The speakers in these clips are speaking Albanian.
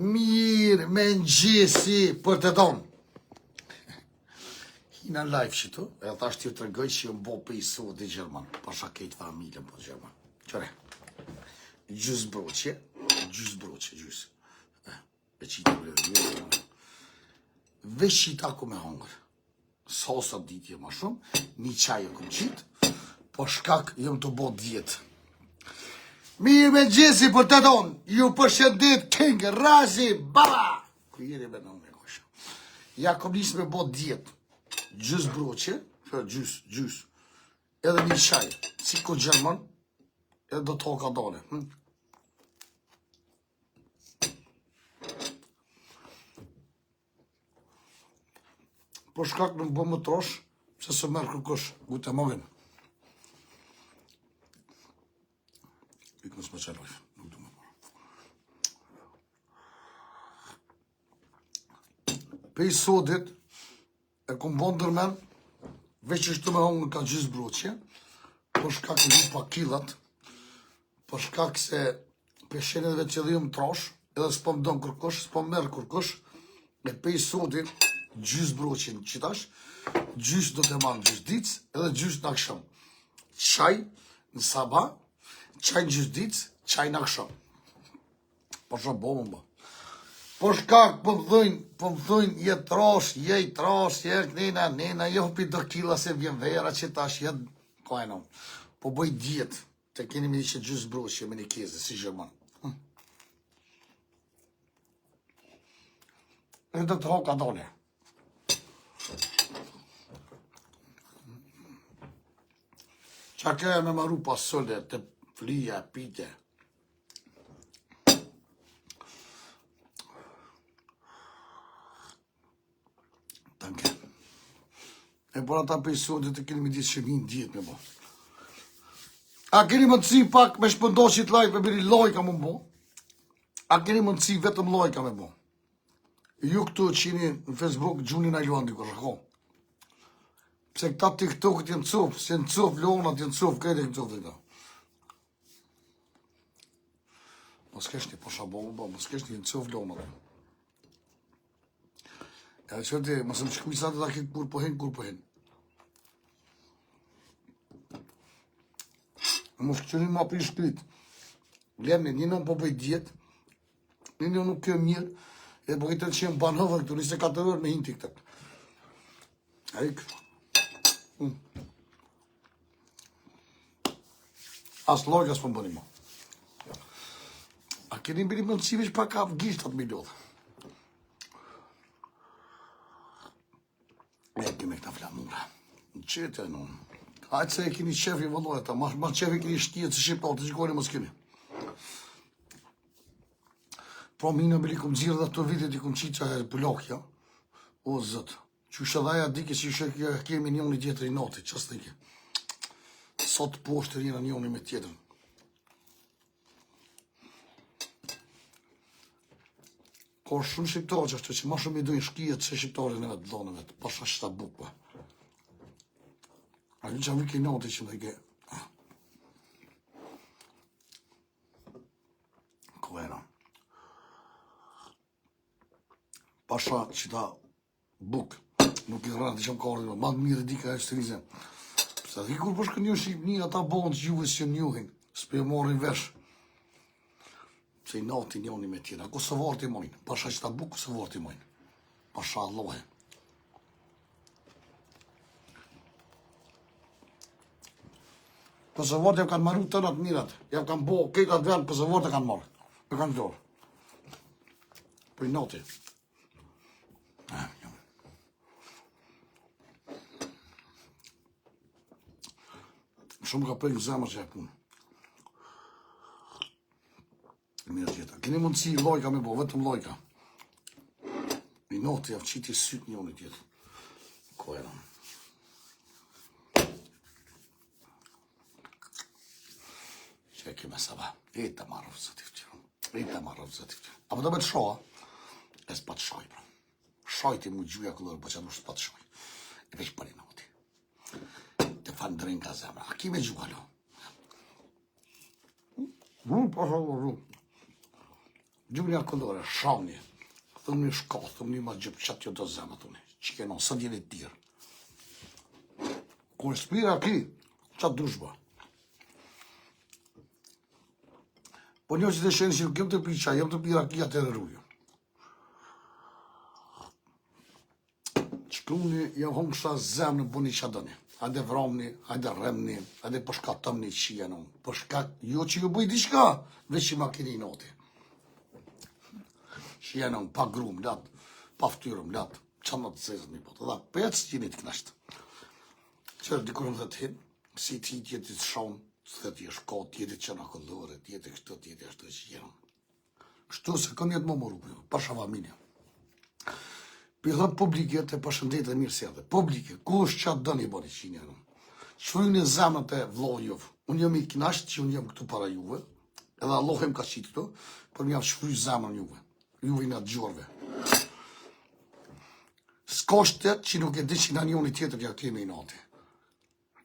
Mirë me ngjesi për të tonë. Hina live që tu, e ta është t'ju të rëgoj që ju mbo për i sodi Gjerman, pasha kejtë familjen për Gjerman. Qëre, gjus broqje, gjus. E qita për e rrë, veç qita ku me hongër. Sosa ditje ma shumë, një qaj e këm qitë, po shkak jëm të bo djetë. Mirë me ngjesi për të tonë, ju përshëndet King Razi Baba. Ku jeni me në me kosha. Ja kom nisë me bo djetë. Gjus broqe, gjus, edhe një qaj, si ko Gjerman, edhe do të ka dole. Po shkak në më bo më trosh, se së merë kërkosh, gute mogën. Ikë nësë më qeloj, nuk du me marë. Pe i sodit, e kom bon dërmen, veç është të me hongë ka gjys broqje, po shkak në pa kilat, po shkak se pesheneve që dhjëm trosh, edhe s'po më donë kërkosh, s'po më merë kërkosh, e pe i sodit, gjys broqje në qitash, gjys do të manë gjys ditës, edhe gjys në aksham. Qaj në sabah, qaj në gjys ditës, qaj në aksham. Po shumë bo më ba. Po shkak, po më dhujnë, je trosh, nena, jo pi do kila se vjen vera që tash jetë, ko e non. Po bëj djetë, të keni me një që gjys broqje me një keze, si Gjerman. E do të hoka dole. Qa ke me maru pasole të flija, pite. Tanke. E bora ta për i sodit të keni me ditë që vinë djetë me bo. A keni më të si pak me shpëndoshit live e biri lojka më bo? A keni më të si vetëm lojka me bo? Ju këtu që jeni në Facebook gjunin a luan diko shako. Pse këta TikTok t'jen cuf, se në cuf lona t'jen cuf, krejt e në cuf dhe këta. Mos kesh një posha bo, mos kesh një në cuf lona dhe. E dhe qëtë, mos më shkuj sa të da këtë kur po hin. Mos këqërin ma për i shkrit. Lemni, një nën po bëj djetë, një nën nuk kjo mirë, e po këtë që jenë banëve këtu, 24 orë me hin TikTok. A ikë. As lojka s'po më bëni ma. A keni biri më nësive që pa ka gjishtat me lodhë. E kemi këta flamura. Në qëtë e nënë. Hajtë se e keni qefi vëllojta, ma qefi keni shtijet se shqiptar të gjikoni më s'keni. Pro minë me li kom zirë dhe të vitit i kom qiqa e pëllokja. O zëtë, që shëdhaja dike që shë kemi njoni tjetër i noti, qës të ike. Sot poshtë të rina njoni me tjetër. Ko shumë shqiptarë që është që ma shumë i dojnë shkijet se shqiptarë në vetë dhonë vetë, pasha shta bukë. A një që vike i noti që më ike. Ko era. Pasha që ta bukë, nuk i rranë të që më kardë, ma të mirë dika e shtërizem. Sa dhe kur përshkë një Shqipni, ata bonë që juve që njuhin, s'pe e morin vesh. Se i nati njoni me tjera, ako së vartë i mojnë, pasha që ta bukë së vartë i mojnë. Pasha Allahe. Për së vartë e kanë maru të nëtë mirat, ja kanë bo këtë atë verë, për së vartë e kanë marë. E kanë dorë. Për i nati. Shumë ka prejnë zemër që e punë. Mirë gjitha. Keni mundësi lojka me bo, vetëm lojka. I noti javë qiti sytë njoni tjetë. Ko e në. Që e kime saba. Eta marrë vëzativ që. Apo do me të shoha, e s'pa të shoj, pra. Shoj ti mu gjuja këllërë, po që nuk s'pa të shoj. E veç për i noti. Të fanë drejnë ka zemra. A ki me gjuha lo? Po shumë. Gjumja këndore, shamni. Thëmë një shka, thëmë një ma gjëpë, qatë jo të zemë, thëmë një. Që kenon, së djeni të tjërë. Kërë spira ki, qatë dushba. Po një që të shenë që nuk jem të pi qaj, jem të pi rakia të rrujë. Qëkruni, jem hongë shta zemë në buni që dëni. Hajde vramni, hajde rremni, hajde përshkatëmni që jenon. Përshkat, jo që ju bëj diçka, veç që makini noti. Që jenon, pa grum, latë, pa ftyrëm, latë, që në të zezën një potë. Dhe pecë që jeni të knashtë. Qërë dikurën dhe të hinë, si ti tjeti të shonë, së të tjetë shko, tjeti që në këllore, tjeti kështë, tjeti ashtë që jenon. Kështu se kënë jetë më më rupë, pa shavaminja. Për dhe publike të përshëndet e mirë se edhe. Publike, ku është qatë dëni bërë që njërëm? Qëfërin e zemët e vlojëv, unë jam i knasht që unë jam këtu para juve, edhe Allah em ka qitë këtu, për më javë shfryj zemën juve, juve i në gjorve. S'ka shtetë që nuk e di që në njoni tjetër ja kemi i nati.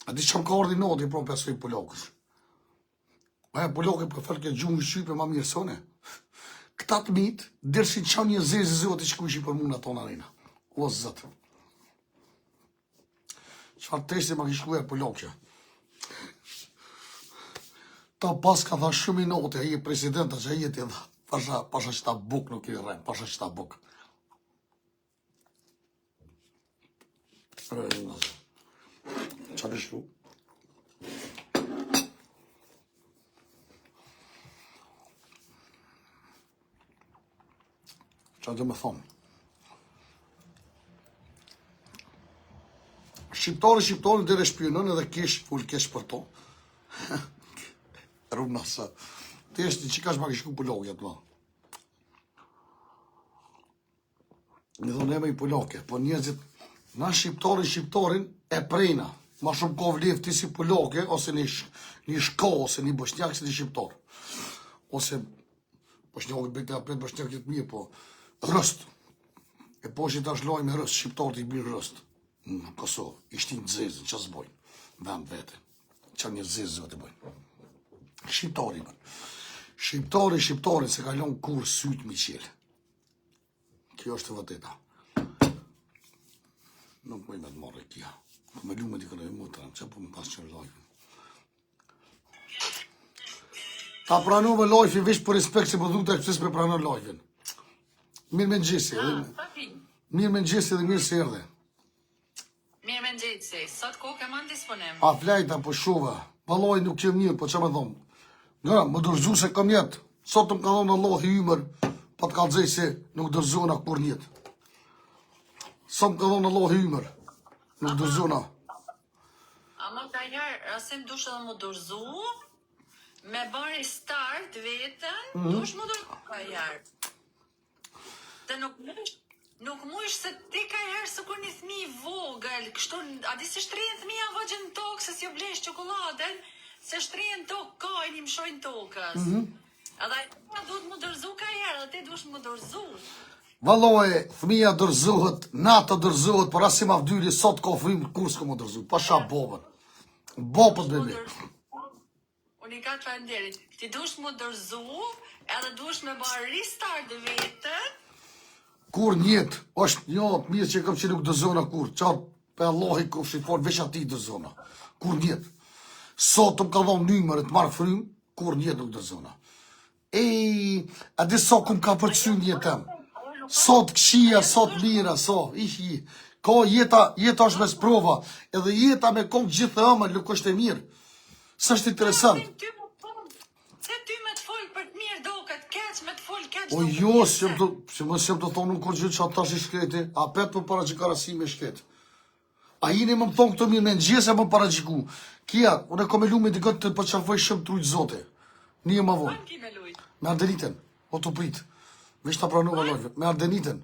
A di që më ka ordi nati, pro pesoj polokës. Aja polokë për fërke gjumë i shqype ma mirë sone. Këta të mitë, dërsi që një zezë zëtë që kushi për muna tonë arena. O zëtë. Qëfar testi ma kishkuja për lokja. Ta pas ka tha shumë i note, e presidenta që e jeti edhe, pasha që ta buk nuk i rrem, pasha që ta buk. Qa të shku? Qa të me thonë? Shqiptari dhe shpionën edhe kesh full kesh për to. Rrumë nësa. Të eshte që ka shma kishku pëllogja të ma. Në thonë eme i pëllogja, po njerëzit, na shqiptarin e prejna. Ma shumë ko vlev ti si pëllogja, ose një shko, ose një bëshnjak, se një shqiptar. Ose, bëshnjakët bëjtë apet, bëshnjakët mirë, po rëst. E po që ta shloj me rëst, shqiptarët i bërë rëst. Në Kosovë, ishtin të zezën, që së bojnë, vend vete, që një zezë të bojnë. Shqiptari, Shqiptari, se kalon kur sytë mi qelë. Kjo është të vëteta. Nuk mëj me të marrë e kja. Me lume t'i kënë e mutërëm, që po më pas qërë lojfin. Ta pranu me lojfin, vesh për respekt se për dhukta e këpësis me pranu lojfin. Mirë me në gjesi, edhe mirë se erdhe. Mirë me nxitësi, sot ku ke më në disponim? A flejta po shuva, valoj nuk qenë mirë, po që me thomë. Nga, më dërzu se kam jetë, sot më ka thonë Allah i ymer, pa të kalëzej se nuk dërzuna kur njetë. Sot më ka thonë Allah i ymer, nuk dërzuna. A më ka njerë, rasim dush edhe më dërzu, me bari start vetën, dush më dërzu ka njerë. Të nuk mush se ti ka herë së kur një thmi vogël, kështu, a di se shtrijen thmija vëgjën në tokë, se s'jo blesh qokoladën, se shtrijen tokë kajnë i mshojnë tokës. Edhe ta duhet më dërzu ka herë, dhe ti dush më dërzu. Valoj, thmija dërzuhet, nata dërzuhet, por asim avdyri, sot ka frimë, kur s'ko më dërzu, pasha bobën. Bobët bebe. Unë i ka të falenderit, ti dush më dërzu, edhe dush me bërë restart dhe vetën, Kur njetë, është një mirë që kam që nuk dëzona kur, qatë pe Allah i kërë shqipon, veç ati dëzona. Kur njetë. Sot të më ka dhonë njëmër e të marë frymë, kur njetë nuk dëzona. A di so ku më ka përqy njetëm. Sot këshia, sot mira, ihi. Ka jeta është me sprova, edhe jeta me kom gjithë e ëmë, nuk është e mirë. Së është interesant. O jo, se më sem të thonë në kur gjithë që atash i shkreti, a petë më para që karasime i shkreti. A jini më thonë këto mirë me në gjese më para gjiku. Kia, unë e kom e lume dikët të përqafoj shumë trujtë zote. Një më vonë. Me ardeniten, o të pritë. Vesh të pranova lojve, me ardeniten.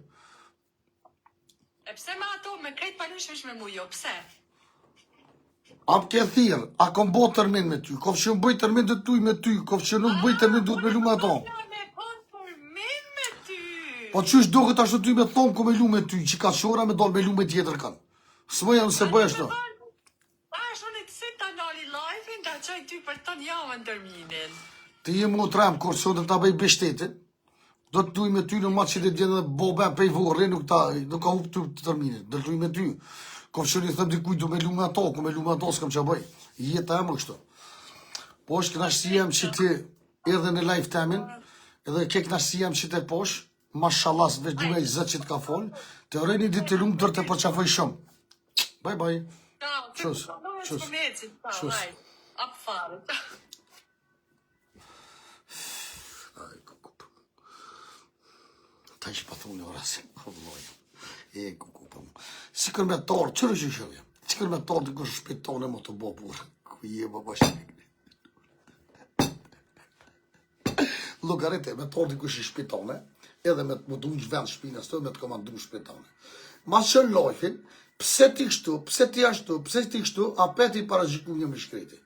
E pse me ato, me krejt palush vesh me mujo, pse? A më ke thirë, a kom bo tërmin me ty, kof që më bëj tërmin dhe tuj me ty, kof që nuk bëj tërmin duhet me lume ato. Po qysh do këtë ashtu ty me thonë ku me lu me ty, që ka shora me dollë me lu me tjetër kanë. Së më janë se bëj ashtu. Ashtu në të si të nali live-in, da qaj ty për të një javën tërminin. Ti je mu të remë, kur që dhe ta bëj beshtetin, Do të tuj me ty në matë që të djenë dhe bobe pej vorre, nuk ka hup të terminit. Do të tuj me ty. Kom që një thëm dikuj du me lu me ato, ku me lu me ato s'kam që bëj. Jeta e më kështu. Po është knashtësia që ti edhe në live temin, edhe ke knashtësia që ti posh, mashallah, veç 20 që të ka fol, të rejni ditë të lumë dërte po qafoj shumë. Bye bye. Qus. Ta ish pa thunë orasin, e kukupëm. Si kër me torë, qërë që shëve? Si kër me torë të kështë shpetone më të bo burë? Ku je më bashkë? Logarete, me torë të kështë shpetone, edhe me të më du në vend shpinës të, me të komandu shpetone. Ma që lojfin, pse ti kështu, pse ti ashtu, pse ti kështu, apeti para gjiku një më shkreti.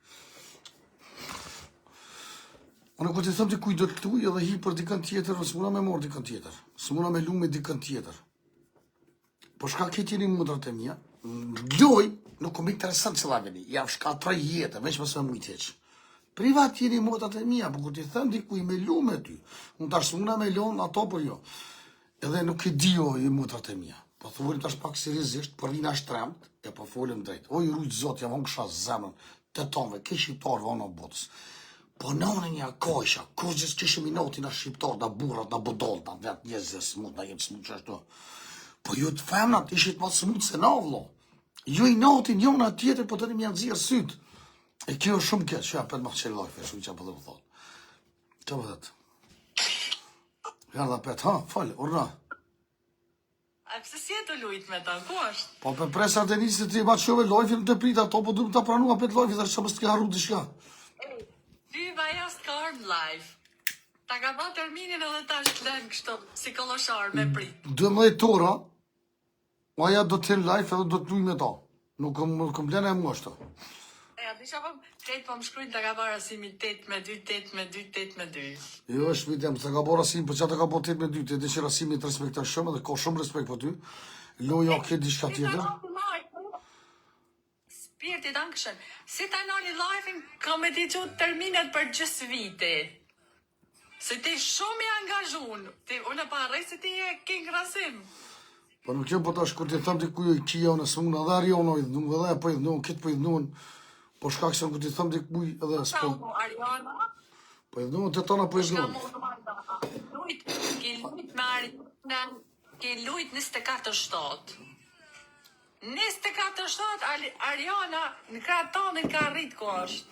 Unë ku të thëmë të kuj do të tuj edhe hi për dikën tjetër, s'muna me morë dikën tjetër, s'muna me lu me dikën tjetër. Po shka këtë jeni mudrat e mija, loj, nuk kom interesant që la veni, jam shka 3 jetë, veç mësë me mujtë heqë. Privat jeni mudrat e mija, po ku të thëmë të kuj me lu me ty, unë tash s'muna me lu në ato për jo. Edhe nuk e dio i mudrat e mija. Po thurin tash pak seriozisht, për vina shtremt, e po folëm drejt. O i rujtë zot, jam unë kësha zemën, të tonve, ke shqiptarë vënë në botës. Po nënë një kojsha, kur gjithë kishim i noti në shqiptar, da burrat, da bodol, da vetë njëzë smut, da jetë smut që ashtu. Po ju të femnat ishit më smut se na, vlo. Ju i noti njona tjetër, po të një mjanë zirë sytë. E kjo shumë këtë, që ja petë më qëllë lojfe, shumë që ja përdhe më thotë. Që më dhëtë? Janë dhe petë, ha, falë, urna. A pëse si e të lujt me ta, ku është? Po për presa të njësë të i batë shove lojfe në të prita, to po du më të pranua petë lojfe, dhe që më së të harru të shka. Ty vaja s'ka armë live. Ta ka ba terminin edhe ta është lënë kështu, si koloshar me prit. 12 ora, aja do të jenë live edhe do të luj me ta. Nuk këm lene e mua shto. Ja, disha po, krejt po më shkrujnë ta ka ba rasimi 8 me 2, 8 me 2, 8 me 2. Jo, është mitem, të ka bo rasimi, për që të ka bo 8 me 2, të edhe që rasimi të respektar shumë, edhe ka shumë respekt për ty. Loja këtë diçka tjetër. Spirti dankshën. Si ta noni live-in, ka me t'i qut terminet për gjysë viti. Se ti shumë i angazhun. Unë e parrej se ti e ke krasim. Po nuk jem po tash kur ti thëm të kujo i kia unë s'muna dhe Ariona i dhnu, edhe e po i dhnu, këtë po i dhnu, po shkak se kur ti thëm të kuj edhe s'po. Ariana? Po i dhnu, të tona po i dhnu. Ke lujt me Ariana, ke lujt 24/7. 24/7, Ariana në kratë tonin ka rrit ku është.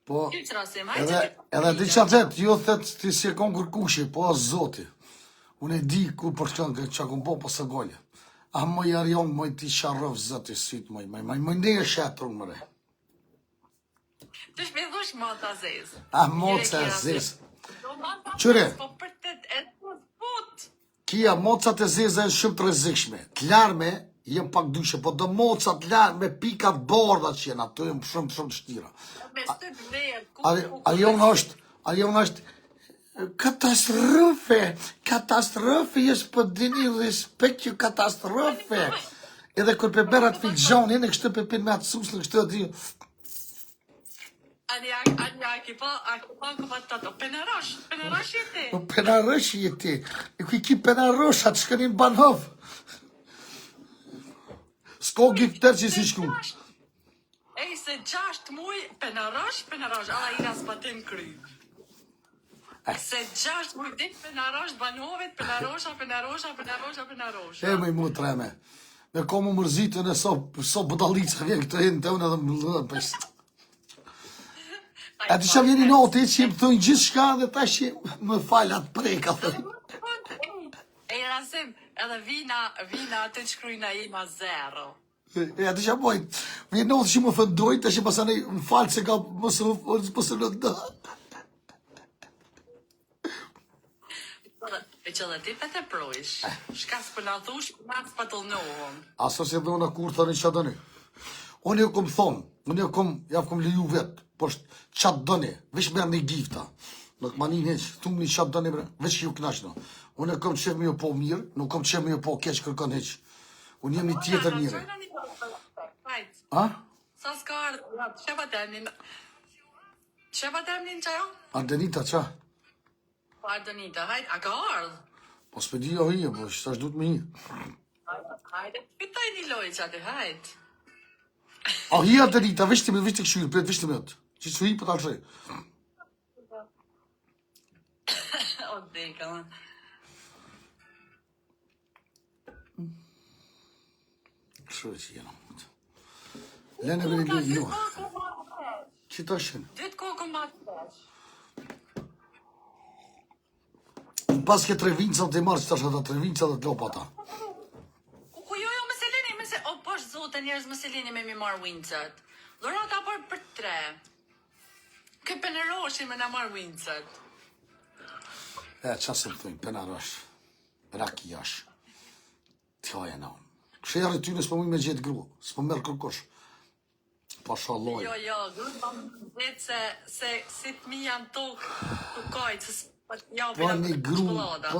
Po, edhe di që atet, ju thet ti si e kon kërkushi, po as zoti. Unë e di ku për që akon po së golje. A moj Arion, moj ti sharrëv zëti sytë, moj ne e shetër unë mëre. Të shpedhush mota zezë. A moca e zezë. Qëre? Po për të e të put. Kia mocat e zezë e shumë të rezikshme. Të larme, jem pak dyshe, po do mocat larme, pikat borda që jenë, ato jem shumë shtira. Me stë vlerë, Arion është katastrofe, jesë për dini respekt që katastrofe. Edhe kër për berat filxonin, e kështë për me atë susë, në kështë të di. Anja, ki pa këpa të të penarash jeti. Po penarash jeti, e kuj ki penarash, atë shkënin banhov. S'ko gifter që si shku. Ej, se 6 muj, penarash, ala i ras patin kry. Se 6 muj dit penarash, banhovit, penarosha. E më i mu treme. Me ko më mërzitën e so bëdalica vjen këtë hinë të unë edhe më lëdhën për e të që vjeni noti që jem thujnë gjithë shka dhe ta që më falat preka. E rasim, edhe vina të të shkrujna ima 0. E të që pojtë, vjeni noti që më fëndojtë, të që pasane më falë se ka mësë në dë. E që dhe ti për të projsh, shka s'për në thush, nga s'për të lënohëm. Aso se dhe unë kur thënë që dëni. Unë jo kom thonë, unë jo kom leju vetë, po qatë dëni, veç mërë një gifta. Nuk ma një heqë, thumë një qatë dëni, veç ju knashtë. Unë e kom qef me jo po mirë, nuk kom qef me jo po keqë kërkën heqë. Unë jem një tjetër njëre. A? Sa s'ka ardhë, shepa temnin qajo? Ardenita, qa? Ardonita, hajde, a ka ardhë? Po s'pe di jo hije, po që tash du të me hi. Hajde, fitaj një lojë që atë, hajde. A hi Ardonita, veç të këshyrë, pret veç të me të. Që që hi për ta shrej. O, deka, man. Kështu e që jena. Lene vene do jo. Që ta shenë? Dytë kokën ma të pesh. Pas ke 3 vinca të marrë që tash ata 3 vinca dhe të lopa ata. Ku jo, më se lini, o, posh zote njerëz, më se lini me mi marë wincat. Dhurata por për 3. Kë peneroshi me na marë wincat. Qa se më thujnë, penarosh, rakijash, t'ja e na unë. Kësherë ty në s'po muj me gjithë gru, s'po merë kërkosh. Pasha loj. Jo, grupa më vetë se si të mi janë tokë të kajtë, se s'pa Po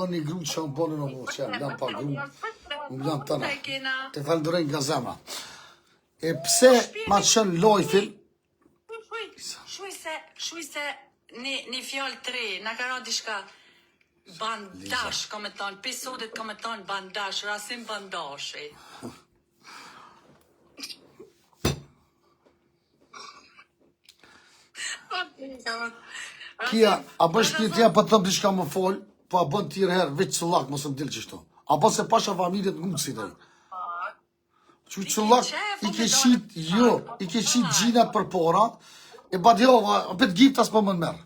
një gru që më bonë në vërë, që jam pa gru, më jam të na. Të falëndërën nga zemra. E pse ma qënë lojfin? Shuj se një fjallë 3, në ka ra dishka bandash, ka me thonë, episodit ka me thonë bandash, Rasim Bandashi. Kia, a bësh pjetëja për thëmë dishka më folë, po a bën tjere herë, veç cëllak, mos më dilë qështu. A bën se pasha familjet ngutës i taj. Që cëllak, i ke qit gjinat për pora, e badjova, apet giftas për më në merë.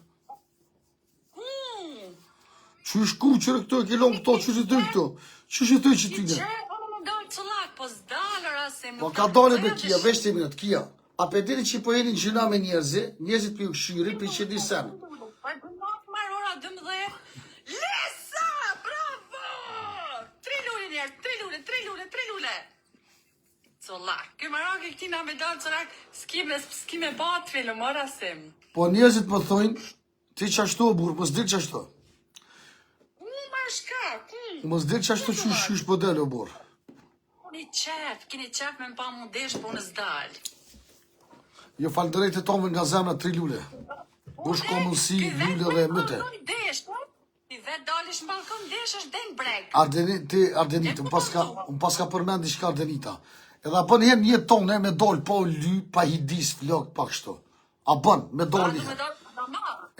Që është ku qërë këto, e ke lonë këto, që është të këto, që është të që ty në. Po ka dole be kia, veç të minët, kia. A pe diri që po jenin gjina me njerëzit për ju këshyri, për që di sen. Marora 12. Lesa! Bravo! 3 lule njerë, 3 lule. Colak, këj marake këti nga me dalë, colak, s'ki me batë filë, më Rasim. Po njerëzit më thojnë, ti qashtu o burë, mos dilë qashtu. Mos dilë qashtu që shysh po delë o burë. Kini qef me më pa mu desh, po në zdalë. Jo falëndërejt e tomëve nga zemra 3 lule. Bush ko mundësi, lule dhe mëte. Ti vetë dalish në balkon desh, është den brek. Ardenit, unë paska përmendi shka Ardenita. Edhe a bën herë një tonë me dollë, po ly, pa hidis, flok, pa kështu. A bën, me dollë një herë.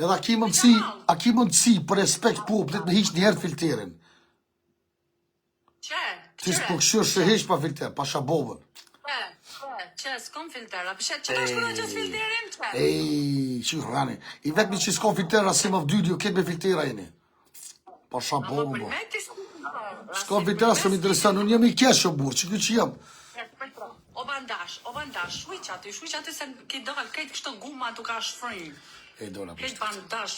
Edhe a ki mundësi për respekt poplit me hiq një herë filterin. Ti s'po këshur se hiq pa filter, pa shabobën. Që s'kom filter, a pëshet që ta shkuna që s'filterin që? Ej, që rani. I vetëmi që s'kom filter, Rasim of Dydio, ketë me filtera jeni. Pa shabobën. S'kom filter, s'kom interesan, unë jam i kesh o burë, që kjo që jam. O bandash, shuj që aty se ki dalë, kejtë kështë guma të ka shfryn. Ej, dola, Kejtë bandash.